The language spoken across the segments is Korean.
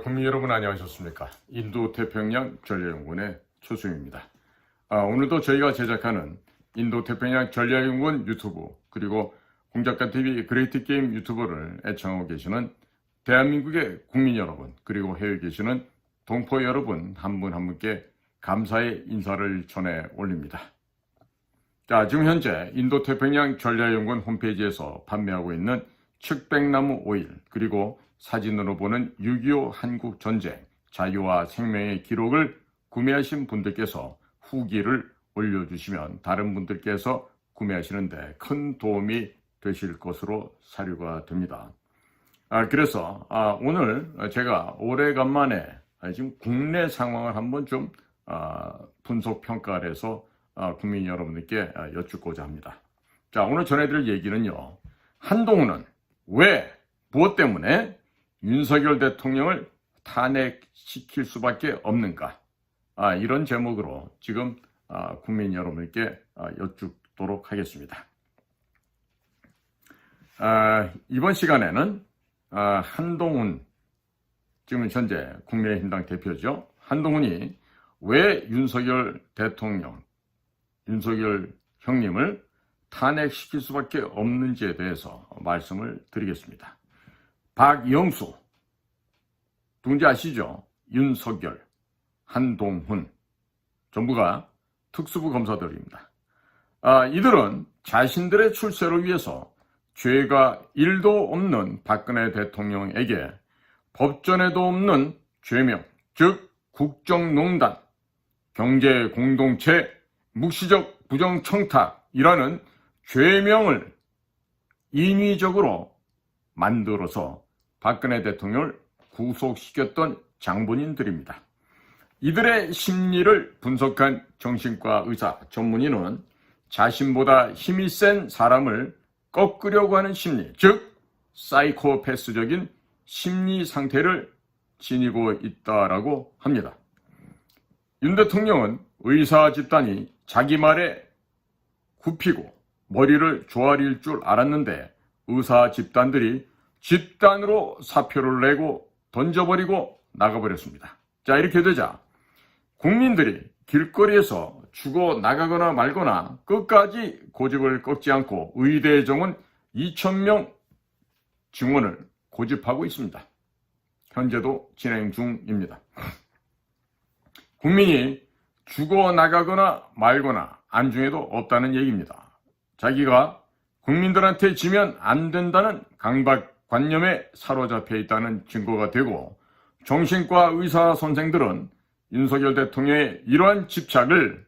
국민 여러분 안녕하셨습니까? 인도태평양 전략연구원의 최수영입니다. 오늘도 저희가 제작하는 인도태평양 전략연구원 유튜브 그리고 공작가TV 그레이트게임 유튜브를 애청하고 계시는 대한민국의 국민 여러분 그리고 해외에 계시는 동포 여러분 한 분 한 분께 감사의 인사를 전해 올립니다. 지금 현재 인도태평양 전략연구원 홈페이지에서 판매하고 있는 측백나무 오일 그리고 사진으로 보는 6.25 한국전쟁 자유와 생명의 기록을 구매하신 분들께서 후기를 올려주시면 다른 분들께서 구매하시는데 큰 도움이 되실 것으로 사료가 됩니다. 그래서 오늘 제가 오래간만에 지금 국내 상황을 한번 좀 분석 평가를 해서 국민 여러분들께 여쭙고자 합니다. 오늘 전해드릴 얘기는요. 한동훈은 왜, 무엇 때문에 윤석열 대통령을 탄핵시킬 수밖에 없는가? 이런 제목으로 지금 국민 여러분께 여쭙도록 하겠습니다. 이번 시간에는 한동훈, 지금 현재 국민의힘당 대표죠. 한동훈이 왜 윤석열 대통령, 윤석열 형님을 탄핵시킬 수밖에 없는지에 대해서 말씀을 드리겠습니다. 박영수, 누군지 아시죠? 윤석열, 한동훈, 전부가 특수부 검사들입니다. 이들은 자신들의 출세를 위해서 죄가 1도 없는 박근혜 대통령에게 법전에도 없는 죄명, 즉 국정농단, 경제공동체, 묵시적 부정청탁이라는 죄명을 인위적으로 만들어서 박근혜 대통령을 구속시켰던 장본인들입니다. 이들의 심리를 분석한 정신과 의사 전문의는 자신보다 힘이 센 사람을 꺾으려고 하는 심리, 즉 사이코패스적인 심리 상태를 지니고 있다라고 합니다. 윤 대통령은 의사 집단이 자기 말에 굽히고 머리를 조아릴 줄 알았는데 의사 집단들이 집단으로 사표를 내고 던져버리고 나가버렸습니다. 이렇게 되자 국민들이 길거리에서 죽어 나가거나 말거나 끝까지 고집을 꺾지 않고 의대 정원 2,000명 증원을 고집하고 있습니다. 현재도 진행 중입니다. 국민이 죽어 나가거나 말거나 안중에도 없다는 얘기입니다. 자기가 국민들한테 지면 안 된다는 강박관념에 사로잡혀 있다는 증거가 되고 정신과 의사 선생들은 윤석열 대통령의 이러한 집착을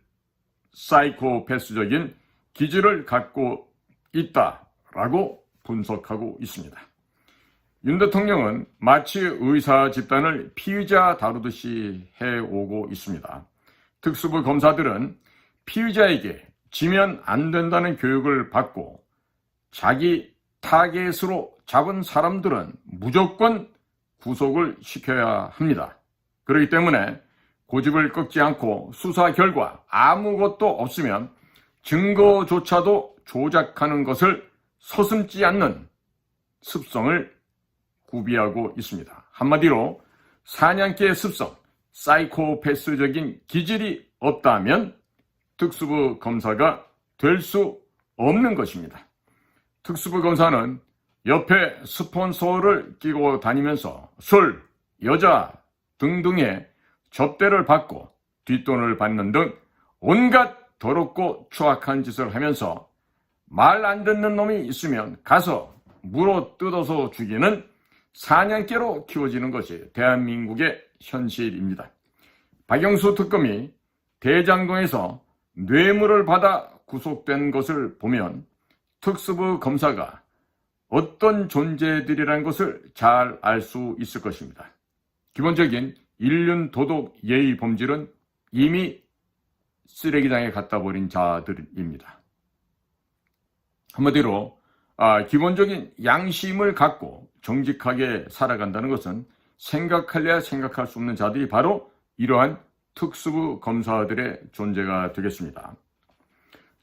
사이코패스적인 기질을 갖고 있다라고 분석하고 있습니다. 윤 대통령은 마치 의사 집단을 피의자 다루듯이 해오고 있습니다. 특수부 검사들은 피의자에게 지면 안 된다는 교육을 받고 자기 타겟으로 잡은 사람들은 무조건 구속을 시켜야 합니다. 그렇기 때문에 고집을 꺾지 않고 수사 결과 아무것도 없으면 증거조차도 조작하는 것을 서슴지 않는 습성을 구비하고 있습니다. 한마디로 사냥개의 습성, 사이코패스적인 기질이 없다면 특수부 검사가 될 수 없는 것입니다. 특수부 검사는 옆에 스폰서를 끼고 다니면서 술, 여자 등등의 접대를 받고 뒷돈을 받는 등 온갖 더럽고 추악한 짓을 하면서 말 안 듣는 놈이 있으면 가서 물어 뜯어서 죽이는 사냥개로 키워지는 것이 대한민국의 현실입니다. 박영수 특검이 대장동에서 뇌물을 받아 구속된 것을 보면 특수부 검사가 어떤 존재들이라는 것을 잘 알 수 있을 것입니다. 기본적인 인륜, 도덕, 예의, 범질은 이미 쓰레기장에 갖다 버린 자들입니다. 한마디로 기본적인 양심을 갖고 정직하게 살아간다는 것은 생각할래야 생각할 수 없는 자들이 바로 이러한 특수부 검사들의 존재가 되겠습니다.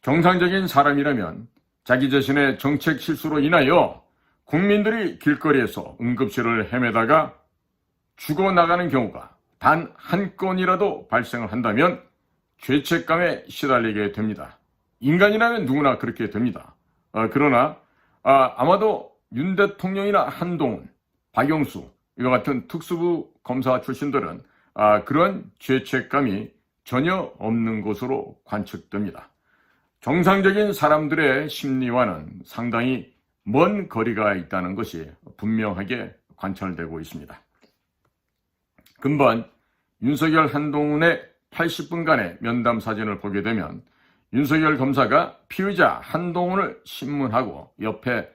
정상적인 사람이라면 자기 자신의 정책 실수로 인하여 국민들이 길거리에서 응급실을 헤매다가 죽어나가는 경우가 단 한 건이라도 발생을 한다면 죄책감에 시달리게 됩니다. 인간이라면 누구나 그렇게 됩니다. 그러나 아마도 윤 대통령이나 한동훈, 박영수 이와 같은 특수부 검사 출신들은 그런 죄책감이 전혀 없는 것으로 관측됩니다. 정상적인 사람들의 심리와는 상당히 먼 거리가 있다는 것이 분명하게 관찰되고 있습니다. 금번 윤석열 한동훈의 80분간의 면담 사진을 보게 되면 윤석열 검사가 피의자 한동훈을 신문하고 옆에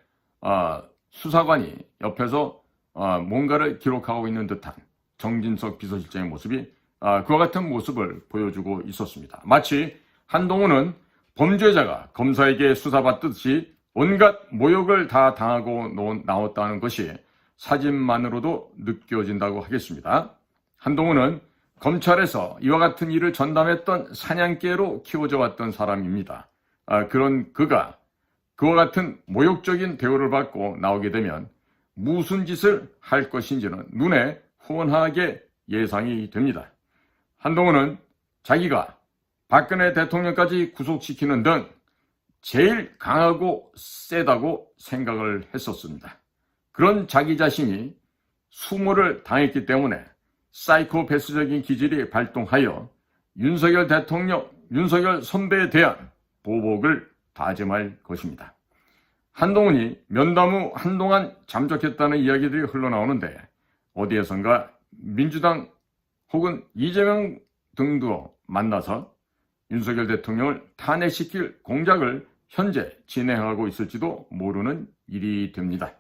수사관이 옆에서 뭔가를 기록하고 있는 듯한 정진석 비서실장의 모습이 그와 같은 모습을 보여주고 있었습니다. 마치 한동훈은 범죄자가 검사에게 수사받듯이 온갖 모욕을 다 당하고 나왔다는 것이 사진만으로도 느껴진다고 하겠습니다. 한동훈은 검찰에서 이와 같은 일을 전담했던 사냥개로 키워져 왔던 사람입니다. 그런 그가 그와 같은 모욕적인 대우를 받고 나오게 되면 무슨 짓을 할 것인지는 눈에 훤하게 예상이 됩니다. 한동훈은 자기가 박근혜 대통령까지 구속시키는 등 제일 강하고 세다고 생각을 했었습니다. 그런 자기 자신이 수모를 당했기 때문에 사이코패스적인 기질이 발동하여 윤석열 대통령, 윤석열 선배에 대한 보복을 다짐할 것입니다. 한동훈이 면담 후 한동안 잠적했다는 이야기들이 흘러나오는데 어디에선가 민주당 혹은 이재명 등도 만나서 윤석열 대통령을 탄핵시킬 공작을 현재 진행하고 있을지도 모르는 일이 됩니다.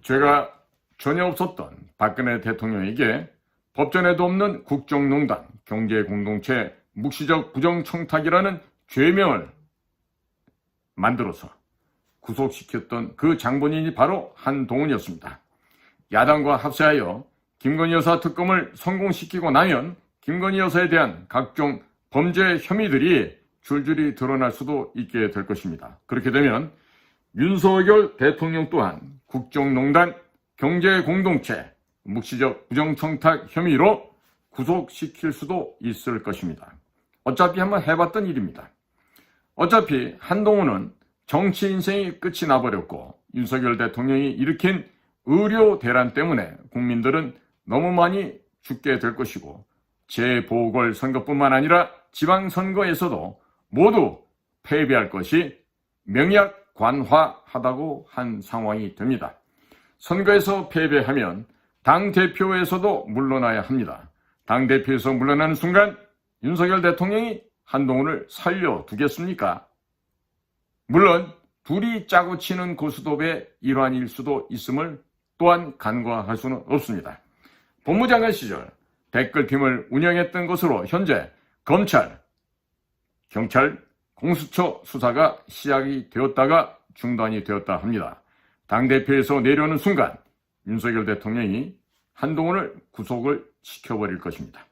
죄가 전혀 없었던 박근혜 대통령에게 법전에도 없는 국정농단, 경제공동체, 묵시적 부정청탁이라는 죄명을 만들어서 구속시켰던 그 장본인이 바로 한동훈이었습니다. 야당과 합세하여 김건희 여사 특검을 성공시키고 나면 김건희 여사에 대한 각종 범죄 혐의들이 줄줄이 드러날 수도 있게 될 것입니다. 그렇게 되면 윤석열 대통령 또한 국정농단, 경제공동체, 묵시적 부정청탁 혐의로 구속시킬 수도 있을 것입니다. 어차피 한번 해봤던 일입니다. 어차피 한동훈은 정치 인생이 끝이 나버렸고 윤석열 대통령이 일으킨 의료 대란 때문에 국민들은 너무 많이 죽게 될 것이고 재보궐선거뿐만 아니라 지방선거에서도 모두 패배할 것이 명약관화하다고 한 상황이 됩니다. 선거에서 패배하면 당대표에서도 물러나야 합니다. 당대표에서 물러나는 순간 윤석열 대통령이 한동훈을 살려두겠습니까? 물론 둘이 짜고 치는 고스톱의 일환일 수도 있음을 또한 간과할 수는 없습니다. 법무장관 시절 댓글팀을 운영했던 것으로 현재 검찰, 경찰, 공수처 수사가 시작이 되었다가 중단이 되었다 합니다. 당대표에서 내려오는 순간 윤석열 대통령이 한동훈을 구속을 시켜버릴 것입니다.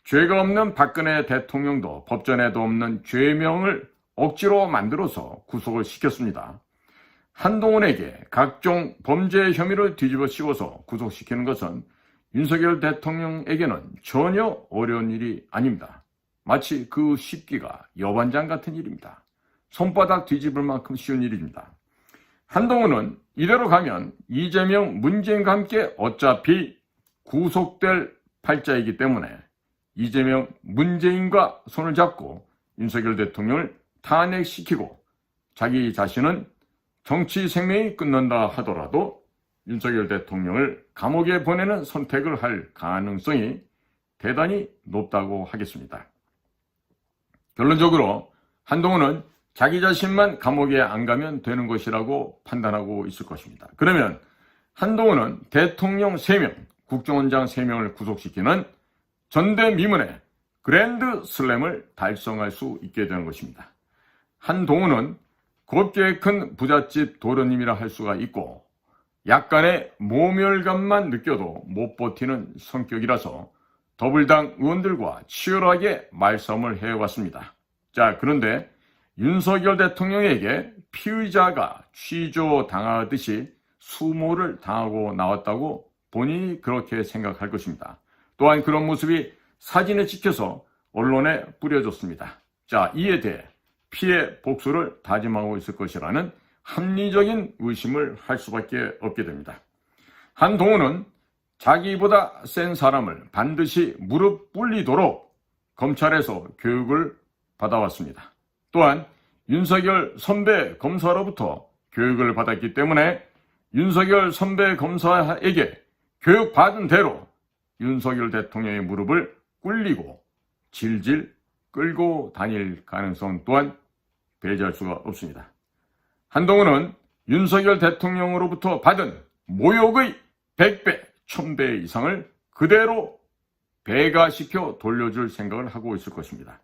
죄가 없는 박근혜 대통령도 법전에도 없는 죄명을 억지로 만들어서 구속을 시켰습니다. 한동훈에게 각종 범죄 혐의를 뒤집어 씌워서 구속시키는 것은 윤석열 대통령에게는 전혀 어려운 일이 아닙니다. 마치 그 쉽기가 여반장 같은 일입니다. 손바닥 뒤집을 만큼 쉬운 일입니다. 한동훈은 이대로 가면 이재명, 문재인과 함께 어차피 구속될 팔자이기 때문에 이재명, 문재인과 손을 잡고 윤석열 대통령을 탄핵시키고 자기 자신은 정치 생명이 끝난다 하더라도 윤석열 대통령을 감옥에 보내는 선택을 할 가능성이 대단히 높다고 하겠습니다. 결론적으로 한동훈은 자기 자신만 감옥에 안 가면 되는 것이라고 판단하고 있을 것입니다. 그러면 한동훈은 대통령 3명, 국정원장 3명을 구속시키는 전대미문의 그랜드 슬램을 달성할 수 있게 되는 것입니다. 한동훈은 곱게 큰 부잣집 도련님이라 할 수가 있고 약간의 모멸감만 느껴도 못 버티는 성격이라서 더불당 의원들과 치열하게 말싸움을 해왔습니다. 자, 그런데 윤석열 대통령에게 피의자가 취조당하듯이 수모를 당하고 나왔다고 본인이 그렇게 생각할 것입니다. 또한 그런 모습이 사진에 찍혀서 언론에 뿌려졌습니다. 자, 이에 대해 피해 복수를 다짐하고 있을 것이라는 합리적인 의심을 할 수밖에 없게 됩니다. 한동훈은 자기보다 센 사람을 반드시 무릎 꿇리도록 검찰에서 교육을 받아왔습니다. 또한 윤석열 선배 검사로부터 교육을 받았기 때문에 윤석열 선배 검사에게 교육받은 대로 윤석열 대통령의 무릎을 꿇리고 질질 끌고 다닐 가능성 또한 배제할 수가 없습니다. 한동훈은 윤석열 대통령으로부터 받은 모욕의 100배, 1000배 이상을 그대로 배가시켜 돌려줄 생각을 하고 있을 것입니다.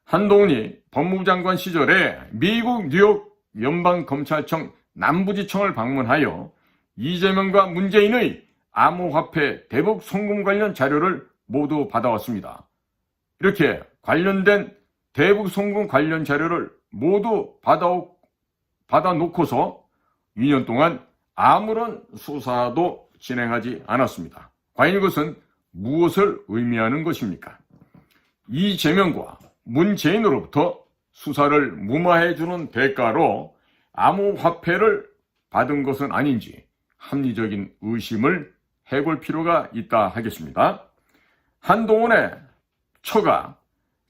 한동훈이 법무부 장관 시절에 미국 뉴욕 연방검찰청 남부지청을 방문하여 이재명과 문재인의 암호화폐 대북 송금 관련 자료를 모두 받아왔습니다. 이렇게 관련된 대북 송금 관련 자료를 모두 받아놓고서 2년 동안 아무런 수사도 진행하지 않았습니다. 과연 이것은 무엇을 의미하는 것입니까? 이재명과 문재인으로부터 수사를 무마해주는 대가로 암호화폐를 받은 것은 아닌지 합리적인 의심을 해볼 필요가 있다 하겠습니다. 한동훈의 처가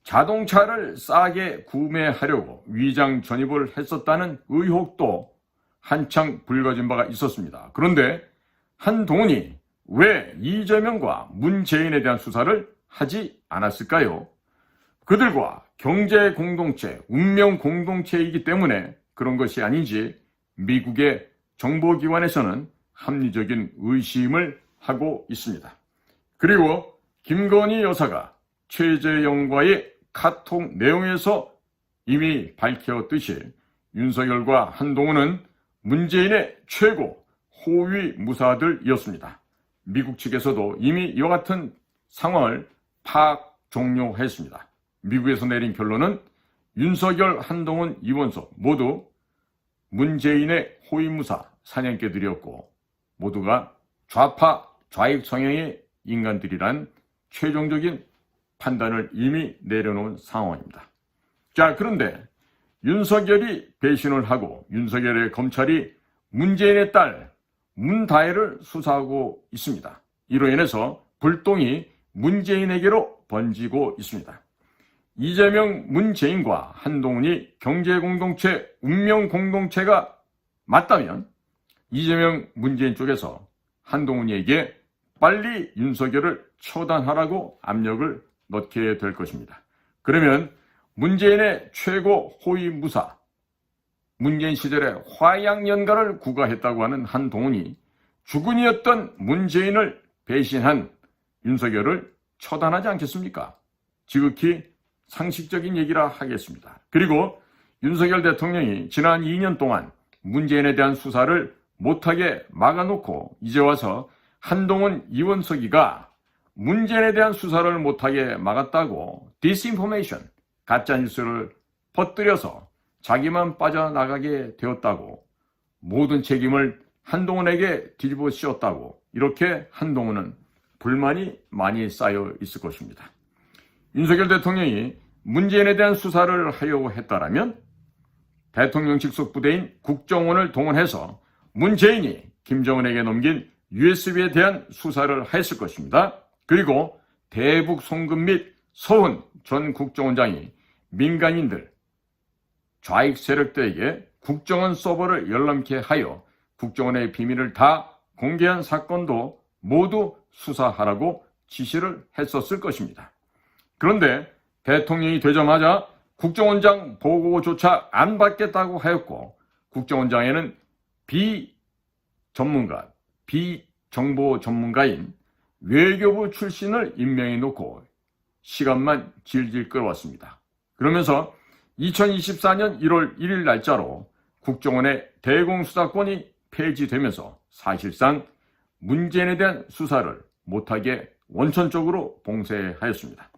자동차를 싸게 구매하려고 위장 전입을 했었다는 의혹도 한창 불거진 바가 있었습니다. 그런데 한동훈이 왜 이재명과 문재인에 대한 수사를 하지 않았을까요? 그들과 경제 공동체, 운명 공동체이기 때문에 그런 것이 아닌지 미국의 정보기관에서는 합리적인 의심을 하고 있습니다. 그리고 김건희 여사가 최재형과의 카톡 내용에서 이미 밝혔듯이 윤석열과 한동훈은 문재인의 최고 호위 무사들이었습니다. 미국 측에서도 이미 이와 같은 상황을 파악 종료했습니다. 미국에서 내린 결론은 윤석열, 한동훈, 이원석 모두 문재인의 호위무사 사냥개들이었고 모두가 좌파, 좌익 성향의 인간들이란 최종적인 판단을 이미 내려놓은 상황입니다. 자, 그런데 윤석열이 배신을 하고 윤석열의 검찰이 문재인의 딸 문다혜를 수사하고 있습니다. 이로 인해서 불똥이 문재인에게로 번지고 있습니다. 이재명, 문재인과 한동훈이 경제공동체, 운명공동체가 맞다면 이재명, 문재인 쪽에서 한동훈에게 빨리 윤석열을 처단하라고 압력을 넣게 될 것입니다. 그러면 문재인의 최고 호위무사, 문재인 시절에 화양연가를 구가했다고 하는 한동훈이 주군이었던 문재인을 배신한 윤석열을 처단하지 않겠습니까? 지극히 상식적인 얘기라 하겠습니다. 그리고 윤석열 대통령이 지난 2년 동안 문재인에 대한 수사를 못하게 막아놓고 이제 와서 한동훈, 이원석이가 문재인에 대한 수사를 못하게 막았다고 디스인포메이션, 가짜뉴스를 퍼뜨려서 자기만 빠져나가게 되었다고 모든 책임을 한동훈에게 뒤집어 씌웠다고 이렇게 한동훈은 불만이 많이 쌓여 있을 것입니다. 윤석열 대통령이 문재인에 대한 수사를 하려고 했다라면 대통령 직속 부대인 국정원을 동원해서 문재인이 김정은에게 넘긴 USB에 대한 수사를 했을 것입니다. 그리고 대북 송금 및 서훈 전 국정원장이 민간인들, 좌익 세력들에게 국정원 서버를 열람케 하여 국정원의 비밀을 다 공개한 사건도 모두 수사하라고 지시를 했었을 것입니다. 그런데 대통령이 되자마자 국정원장 보고조차 안 받겠다고 하였고 국정원장에는 비전문가, 비정보 전문가인 외교부 출신을 임명해 놓고 시간만 질질 끌어왔습니다. 그러면서 2024년 1월 1일 날짜로 국정원의 대공수사권이 폐지되면서 사실상 문재인에 대한 수사를 못하게 원천적으로 봉쇄하였습니다.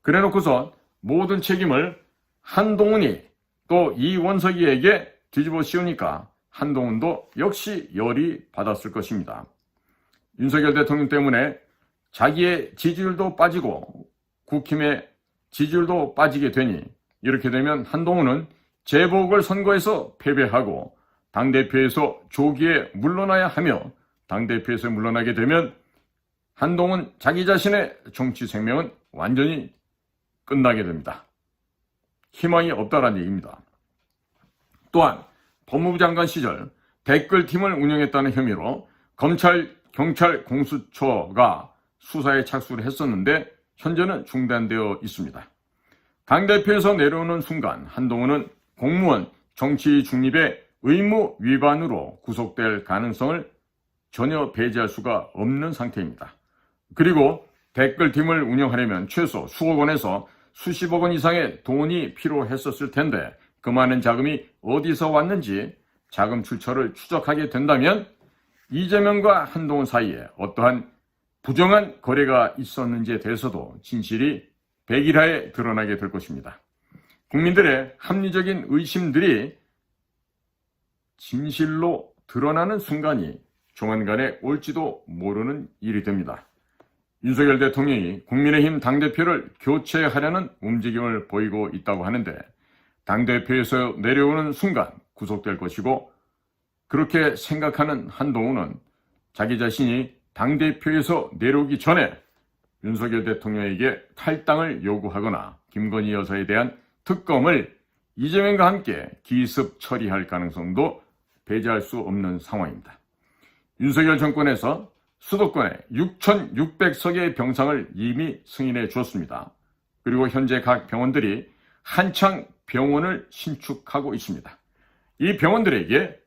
그래놓고서 모든 책임을 한동훈이 또 이원석이에게 뒤집어 씌우니까 한동훈도 역시 열이 받았을 것입니다. 윤석열 대통령 때문에 자기의 지지율도 빠지고 국힘의 지지율도 빠지게 되니 이렇게 되면 한동훈은 재보궐선거에서 패배하고 당대표에서 조기에 물러나야 하며 당대표에서 물러나게 되면 한동훈 자기 자신의 정치 생명은 완전히 끝나게 됩니다. 희망이 없다라는 얘기입니다. 또한 법무부 장관 시절 댓글팀을 운영했다는 혐의로 검찰, 경찰, 공수처가 수사에 착수를 했었는데 현재는 중단되어 있습니다. 당대표에서 내려오는 순간 한동훈은 공무원 정치 중립의 의무 위반으로 구속될 가능성을 전혀 배제할 수가 없는 상태입니다. 그리고 댓글팀을 운영하려면 최소 수억 원에서 수십억 원 이상의 돈이 필요했었을 텐데 그 많은 자금이 어디서 왔는지 자금 출처를 추적하게 된다면 이재명과 한동훈 사이에 어떠한 부정한 거래가 있었는지에 대해서도 진실이 백일하에 드러나게 될 것입니다. 국민들의 합리적인 의심들이 진실로 드러나는 순간이 조만간에 올지도 모르는 일이 됩니다. 윤석열 대통령이 국민의힘 당대표를 교체하려는 움직임을 보이고 있다고 하는데 당대표에서 내려오는 순간 구속될 것이고 그렇게 생각하는 한동훈은 자기 자신이 당대표에서 내려오기 전에 윤석열 대통령에게 탈당을 요구하거나 김건희 여사에 대한 특검을 이재명과 함께 기습 처리할 가능성도 배제할 수 없는 상황입니다. 윤석열 정권에서 수도권에 6,600석의 병상을 이미 승인해 주었습니다. 그리고 현재 각 병원들이 한창 병원을 신축하고 있습니다. 이 병원들에게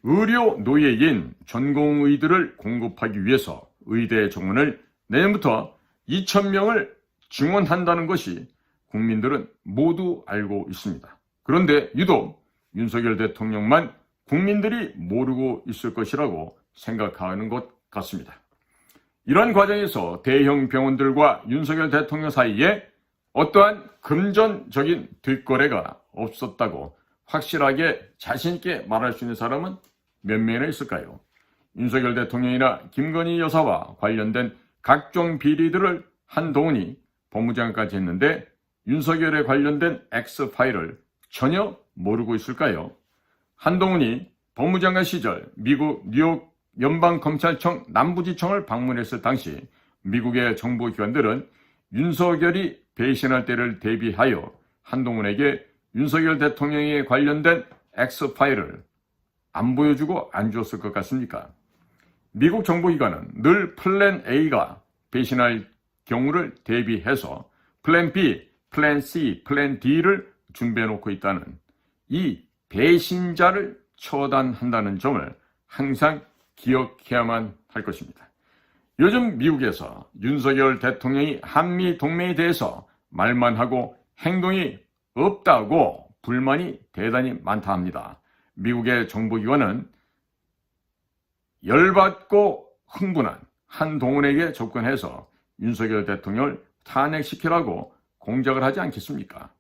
의료 노예인 전공의들을 공급하기 위해서 의대 정원을 내년부터 2,000명을 증원한다는 것이 국민들은 모두 알고 있습니다. 그런데 유독 윤석열 대통령만 국민들이 모르고 있을 것이라고 생각하는 것 같습니다. 이런 과정에서 대형 병원들과 윤석열 대통령 사이에 어떠한 금전적인 뒷거래가 없었다고 확실하게 자신있게 말할 수 있는 사람은 몇 명이나 있을까요? 윤석열 대통령이나 김건희 여사와 관련된 각종 비리들을 한동훈이 법무장관까지 했는데 윤석열에 관련된 X파일을 전혀 모르고 있을까요? 한동훈이 법무장관 시절 미국 뉴욕 연방검찰청 남부지청을 방문했을 당시 미국의 정보기관들은 윤석열이 배신할 때를 대비하여 한동훈에게 윤석열 대통령에 관련된 X파일을 안 보여주고 안 줬을 것 같습니까? 미국 정보기관은 늘 플랜 A가 배신할 경우를 대비해서 플랜 B, 플랜 C, 플랜 D를 준비해놓고 있다는 이 배신자를 처단한다는 점을 항상 기억해야만 할 것입니다. 요즘 미국에서 윤석열 대통령이 한미 동맹에 대해서 말만 하고 행동이 없다고 불만이 대단히 많다 합니다. 미국의 정보기관은 열받고 흥분한 한동훈에게 접근해서 윤석열 대통령을 탄핵시키라고 공작을 하지 않겠습니까?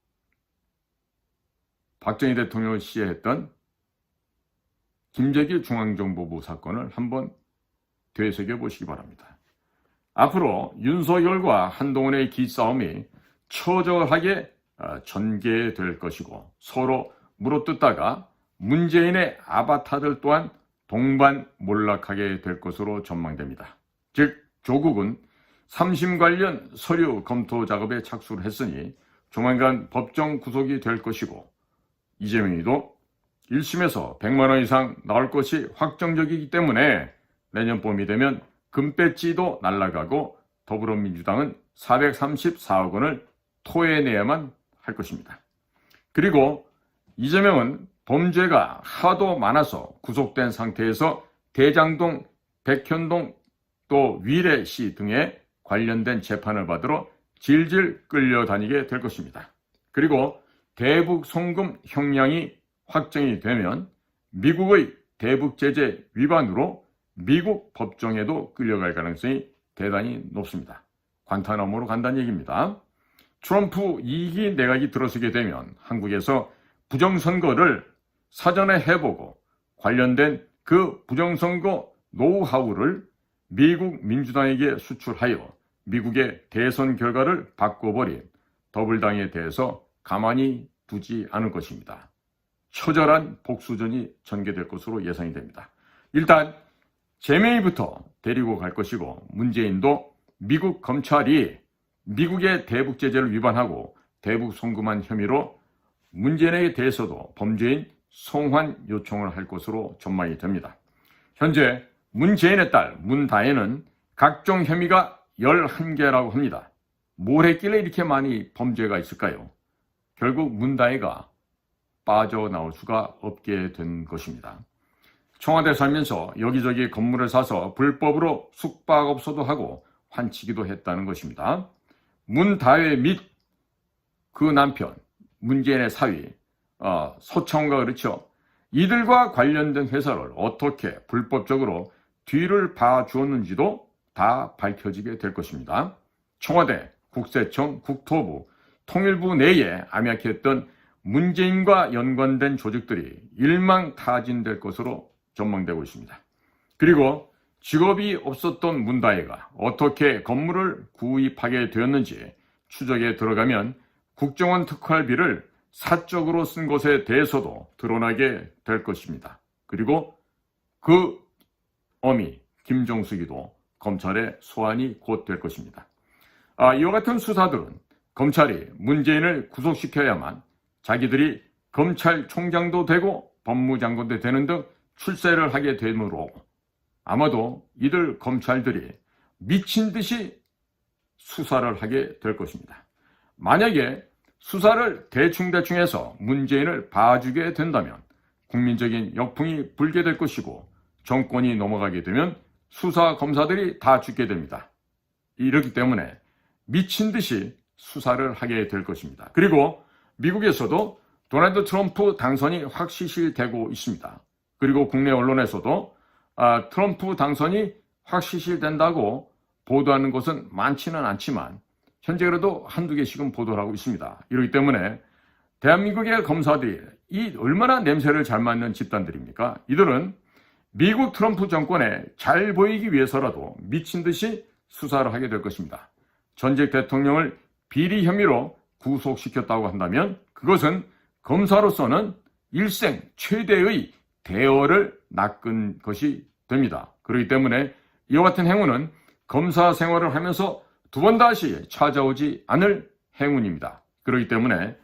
박정희 대통령을 시해했던 김재규 중앙정보부 사건을 한번 되새겨보시기 바랍니다. 앞으로 윤석열과 한동훈의 기싸움이 처절하게 전개될 것이고 서로 물어뜯다가 문재인의 아바타들 또한 동반몰락하게 될 것으로 전망됩니다. 즉 조국은 3심 관련 서류 검토 작업에 착수를 했으니 조만간 법정 구속이 될 것이고 이재명이도 1심에서 100만 원 이상 나올 것이 확정적이기 때문에 내년 봄이 되면 금배지도 날아가고 더불어민주당은 434억 원을 토해내야만 할 것입니다. 그리고 이재명은 범죄가 하도 많아서 구속된 상태에서 대장동, 백현동 또 위례시 등에 관련된 재판을 받으러 질질 끌려다니게 될 것입니다. 그리고 대북 송금 형량이 확정이 되면 미국의 대북 제재 위반으로 미국 법정에도 끌려갈 가능성이 대단히 높습니다. 관타나모로 간다는 얘기입니다. 트럼프 2기 내각이 들어서게 되면 한국에서 부정선거를 사전에 해보고 관련된 그 부정선거 노하우를 미국 민주당에게 수출하여 미국의 대선 결과를 바꿔버린 더블당에 대해서 가만히 두지 않을 것입니다. 처절한 복수전이 전개될 것으로 예상이 됩니다. 일단 제메이부터 데리고 갈 것이고, 문재인도 미국 검찰이 미국의 대북 제재를 위반하고 대북 송금한 혐의로 문재인에 대해서도 범죄인 송환 요청을 할 것으로 전망이 됩니다. 현재 문재인의 딸 문다혜는 각종 혐의가 11개라고 합니다. 뭘 했길래 이렇게 많이 범죄가 있을까요? 결국 문다혜가 빠져나올 수가 없게 된 것입니다. 청와대 살면서 여기저기 건물을 사서 불법으로 숙박업소도 하고 환치기도 했다는 것입니다. 문다혜 및 그 남편 문재인의 사위 서창훈과 그렇죠. 이들과 관련된 회사를 어떻게 불법적으로 뒤를 봐주었는지도 다 밝혀지게 될 것입니다. 청와대, 국세청, 국토부, 통일부 내에 암약했던 문재인과 연관된 조직들이 일망타진될 것으로 전망되고 있습니다. 그리고 직업이 없었던 문다혜가 어떻게 건물을 구입하게 되었는지 추적에 들어가면 국정원 특활비를 사적으로 쓴 것에 대해서도 드러나게 될 것입니다. 그리고 그 어미 김정숙이도 검찰에 소환이 곧 될 것입니다. 이와 같은 수사들은 검찰이 문재인을 구속시켜야만 자기들이 검찰총장도 되고 법무장관도 되는 등 출세를 하게 되므로 아마도 이들 검찰들이 미친 듯이 수사를 하게 될 것입니다. 만약에 수사를 대충대충 해서 문재인을 봐주게 된다면 국민적인 역풍이 불게 될 것이고, 정권이 넘어가게 되면 수사 검사들이 다 죽게 됩니다. 이렇기 때문에 미친 듯이 수사를 하게 될 것입니다. 그리고 미국에서도 도널드 트럼프 당선이 확실시되고 있습니다. 그리고 국내 언론에서도 트럼프 당선이 확실시된다고 보도하는 것은 많지는 않지만 현재 그래도 한두 개씩은 보도를 하고 있습니다. 이렇기 때문에 대한민국의 검사들이 이 얼마나 냄새를 잘 맡는 집단들입니까? 이들은 미국 트럼프 정권에 잘 보이기 위해서라도 미친 듯이 수사를 하게 될 것입니다. 전직 대통령을 비리 혐의로 구속시켰다고 한다면 그것은 검사로서는 일생 최대의 대어를 낚은 것이 됩니다. 그렇기 때문에 이와 같은 행운은 검사 생활을 하면서 두 번 다시 찾아오지 않을 행운입니다. 그렇기 때문에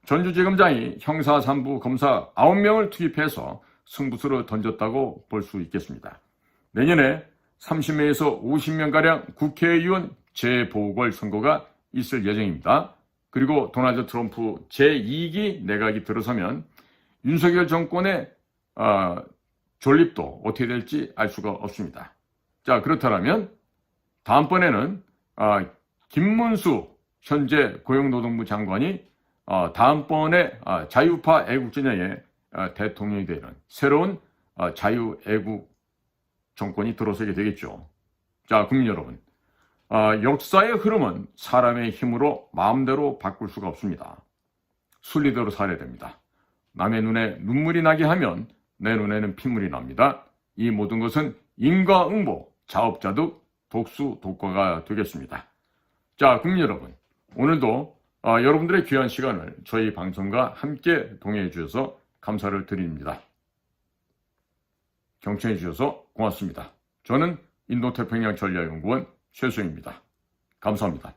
전주지검장이 형사 3부 검사 9명을 투입해서 승부수를 던졌다고 볼 수 있겠습니다. 내년에 30명에서 50명가량 국회의원 재보궐선거가 있을 예정입니다. 그리고 도널드 트럼프 제2기 내각이 들어서면 윤석열 정권의 존립도 어떻게 될지 알 수가 없습니다. 자, 그렇다면 다음번에는 김문수 현재 고용노동부 장관이 다음번에 자유파 애국진영의 대통령이 되는 새로운 자유애국 정권이 들어서게 되겠죠. 자, 국민 여러분, 역사의 흐름은 사람의 힘으로 마음대로 바꿀 수가 없습니다. 순리대로 살아야 됩니다. 남의 눈에 눈물이 나게 하면 내 눈에는 핏물이 납니다. 이 모든 것은 인과응보, 자업자득, 독수독과가 되겠습니다. 자, 국민 여러분, 오늘도 여러분들의 귀한 시간을 저희 방송과 함께 동행해 주셔서 감사를 드립니다. 경청해 주셔서 고맙습니다. 저는 인도태평양 전략연구원 최수영입니다. 감사합니다.